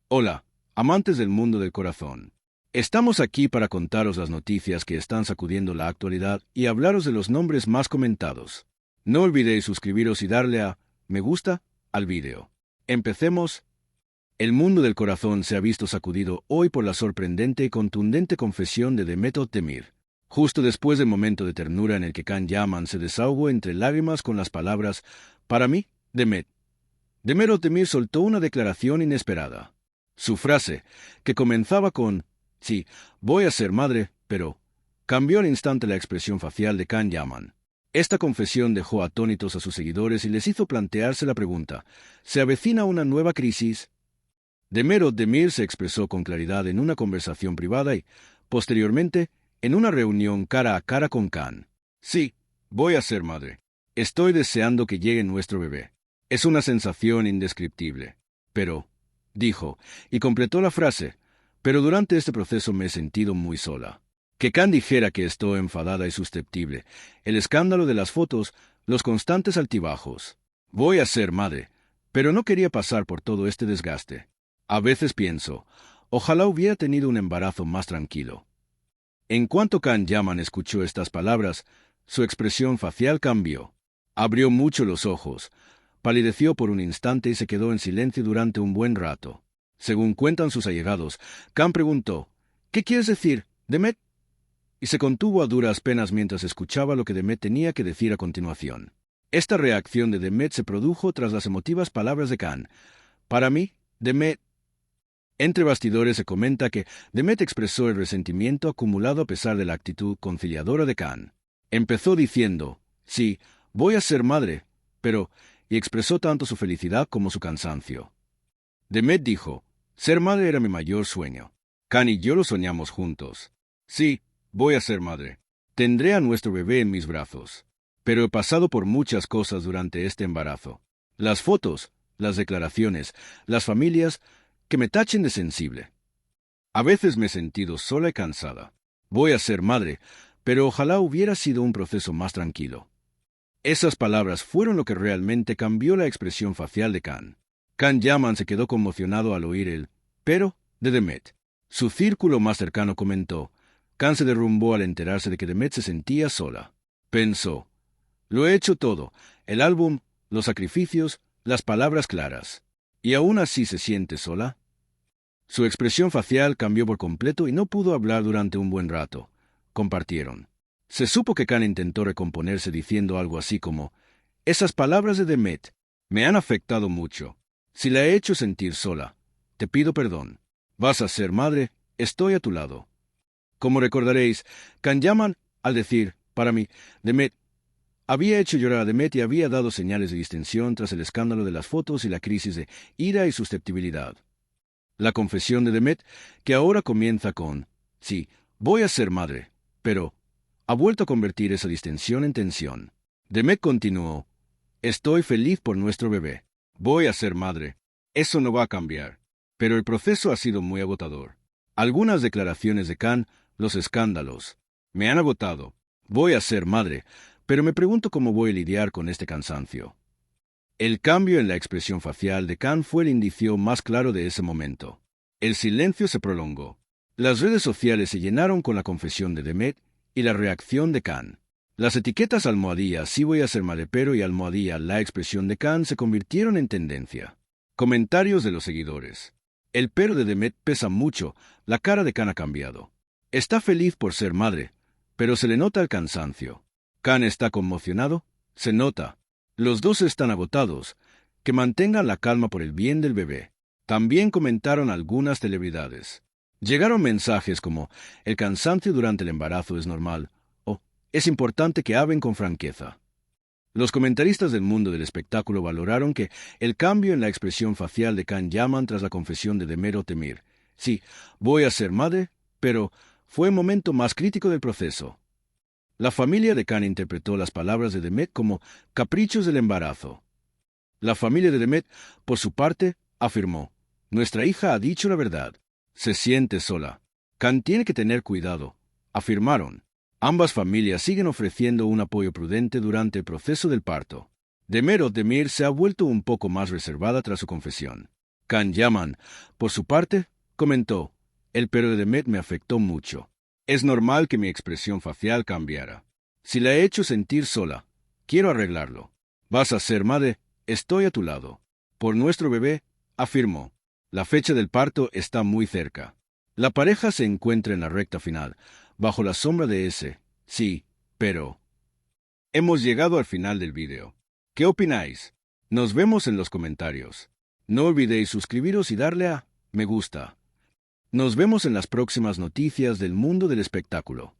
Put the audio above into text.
Hola, amantes del mundo del corazón. Estamos aquí para contaros las noticias que están sacudiendo la actualidad y hablaros de los nombres más comentados. No olvidéis suscribiros y darle a me gusta al vídeo. Empecemos. El mundo del corazón se ha visto sacudido hoy por la sorprendente y contundente confesión de Demet Özdemir. Justo después del momento de ternura en el que Can Yaman se desahogó entre lágrimas con las palabras «Para mí, Demet». Demet Özdemir soltó una declaración inesperada. Su frase, que comenzaba con «Sí, voy a ser madre, pero», cambió al instante la expresión facial de Can Yaman. Esta confesión dejó atónitos a sus seguidores y les hizo plantearse la pregunta: ¿se avecina una nueva crisis? Demet Özdemir se expresó con claridad en una conversación privada y, posteriormente, en una reunión cara a cara con Can. «Sí, voy a ser madre. Estoy deseando que llegue nuestro bebé. Es una sensación indescriptible. Pero», dijo, y completó la frase, «pero durante este proceso me he sentido muy sola». Que Can dijera que estoy enfadada y susceptible, el escándalo de las fotos, los constantes altibajos. Voy a ser madre, pero no quería pasar por todo este desgaste. A veces pienso, ojalá hubiera tenido un embarazo más tranquilo. En cuanto Can Yaman escuchó estas palabras, su expresión facial cambió. Abrió mucho los ojos, palideció por un instante y se quedó en silencio durante un buen rato. Según cuentan sus allegados, Can preguntó: «¿Qué quieres decir, Demet?», y se contuvo a duras penas mientras escuchaba lo que Demet tenía que decir a continuación. Esta reacción de Demet se produjo tras las emotivas palabras de Can. «Para mí, Demet». Entre bastidores se comenta que Demet expresó el resentimiento acumulado a pesar de la actitud conciliadora de Can. Empezó diciendo: «Sí, voy a ser madre, pero», y expresó tanto su felicidad como su cansancio. Demet dijo: «Ser madre era mi mayor sueño. Can y yo lo soñamos juntos. Sí, voy a ser madre. Tendré a nuestro bebé en mis brazos. Pero he pasado por muchas cosas durante este embarazo. Las fotos, las declaraciones, las familias, que me tachen de sensible. A veces me he sentido sola y cansada. Voy a ser madre, pero ojalá hubiera sido un proceso más tranquilo». Esas palabras fueron lo que realmente cambió la expresión facial de Can. Can Yaman se quedó conmocionado al oír el «pero» de Demet. Su círculo más cercano comentó. Can se derrumbó al enterarse de que Demet se sentía sola. Pensó: «Lo he hecho todo, el álbum, los sacrificios, las palabras claras. ¿Y aún así se siente sola?». Su expresión facial cambió por completo y no pudo hablar durante un buen rato. Compartieron. Se supo que Can intentó recomponerse diciendo algo así como: «Esas palabras de Demet me han afectado mucho. Si la he hecho sentir sola, te pido perdón. Vas a ser madre, estoy a tu lado». Como recordaréis, Can Yaman, al decir «para mí, Demet», había hecho llorar a Demet y había dado señales de distensión tras el escándalo de las fotos y la crisis de ira y susceptibilidad. La confesión de Demet, que ahora comienza con «sí, voy a ser madre, pero», ha vuelto a convertir esa distensión en tensión. Demet continuó: «Estoy feliz por nuestro bebé. Voy a ser madre. Eso no va a cambiar. Pero el proceso ha sido muy agotador. Algunas declaraciones de Can, los escándalos, me han agotado. Voy a ser madre, pero me pregunto cómo voy a lidiar con este cansancio». El cambio en la expresión facial de Can fue el indicio más claro de ese momento. El silencio se prolongó. Las redes sociales se llenaron con la confesión de Demet y la reacción de Can. Las etiquetas almohadilla «sí voy a ser madre pero» y almohadilla «la expresión de Can» se convirtieron en tendencia. Comentarios de los seguidores. El pero de Demet pesa mucho, la cara de Can ha cambiado. Está feliz por ser madre, pero se le nota el cansancio. Can está conmocionado, se nota. Los dos están agotados. Que mantengan la calma por el bien del bebé. También comentaron algunas celebridades. Llegaron mensajes como «el cansancio durante el embarazo es normal» o «es importante que hablen con franqueza». Los comentaristas del mundo del espectáculo valoraron que el cambio en la expresión facial de Can Yaman tras la confesión de Demet Özdemir, «sí, voy a ser madre, pero», fue el momento más crítico del proceso. La familia de Can interpretó las palabras de Demet como «caprichos del embarazo». La familia de Demet, por su parte, afirmó: «Nuestra hija ha dicho la verdad. Se siente sola. Can tiene que tener cuidado», afirmaron. Ambas familias siguen ofreciendo un apoyo prudente durante el proceso del parto. Demet Özdemir se ha vuelto un poco más reservada tras su confesión. Can Yaman, por su parte, comentó, el pelo de Met me afectó mucho. Es normal que mi expresión facial cambiara. Si la he hecho sentir sola, quiero arreglarlo. Vas a ser madre, estoy a tu lado. Por nuestro bebé, afirmó. La fecha del parto está muy cerca. La pareja se encuentra en la recta final, bajo la sombra de ese. Sí, pero... Hemos llegado al final del vídeo. ¿Qué opináis? Nos vemos en los comentarios. No olvidéis suscribiros y darle a me gusta. Nos vemos en las próximas noticias del mundo del espectáculo.